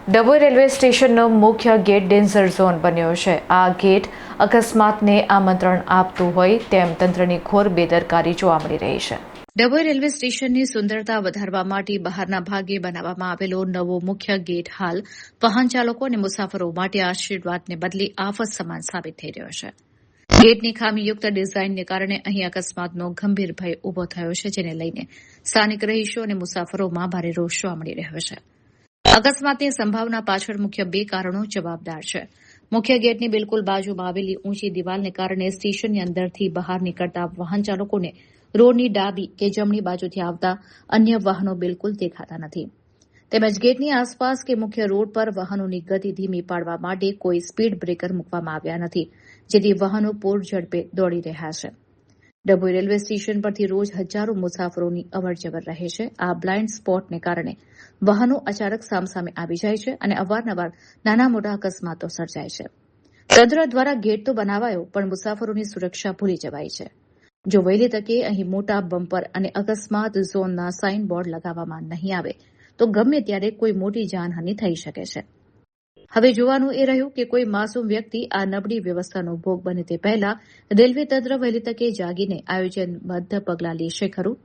Dabhoi railway સ્ટેશનનો મુખ્ય gate danger zone બન્યો છે। આ ગેટ અકસ્માતને આમંત્રણ આપતું હોય તેમ તંત્રની ઘોર બેદરકારી જોવા મળી રહી છે। ડભોઈ રેલવે સ્ટેશનની સુંદરતા વધારવા માટે બહારના ભાગે બનાવવામાં આવેલો નવો મુખ્ય ગેટ હાલ વાહન ચાલકો અને મુસાફરો માટે આશીર્વાદને બદલે આફત સમાન સાબિત થઈ રહ્યો છે। ગેટની ખામીયુક્ત ડિઝાઇનને કારણે અહીં અકસ્માતનો ગંભીર ભય ઉભો થયો છે, જેને લઈને સ્થાનિક રહીશો અને મુસાફરોમાં ભારે રોષ જોવા મળી રહ્યો છે। અકસ્માતની સંભાવના પાછળ મુખ્ય બે કારણો જવાબદાર છે। મુખ્ય ગેટની બિલકુલ બાજુમાં આવેલી ઊંચી દિવાલને કારણે સ્ટેશનની અંદરથી બહાર નીકળતા વાહન ચાલકોને રોડની ડાબી કે જમણી બાજુથી આવતા અન્ય વાહનો બિલકુલ દેખાતા નથી, તેમજ ગેટની આસપાસ કે મુખ્ય રોડ પર વાહનોની ગતિ ધીમી પાડવા માટે કોઈ સ્પીડ બ્રેકર મૂકવામાં આવ્યા નથી, જેથી વાહનો પૂર ઝડપે દોડી રહ્યા છે। ડભોઈ રેલવે સ્ટેશન પરથી રોજ હજારો મુસાફરોની અવરજવર રહે છે। આ બ્લાઇન્ડ સ્પોટને કારણે વાહનો અચાનક સામસામે આવી જાય છે અને અવારનવાર નાના મોટા અકસ્માતો સર્જાય છે। તંત્ર દ્વારા ગેટ તો બનાવાયો, પણ મુસાફરોની સુરક્ષા ભૂલી જવાઈ છે। જો વહેલી તકે અહીં મોટા બમ્પર અને અકસ્માત ઝોનના સાઇન બોર્ડ લગાવવામાં નહીં આવે તો ગમે ત્યારે કોઈ મોટી જાનહાનિ થઈ શકે છે। હવે જોવાનું એ રહ્યું કે કોઈ માસૂમ વ્યક્તિ આ નબળી વ્યવસ્થાનો ભોગ બને તે પહેલા રેલવે તંત્ર વહેલી તકે જાગીને આયોજનબદ્ધ પગલાં લેશે ખરું।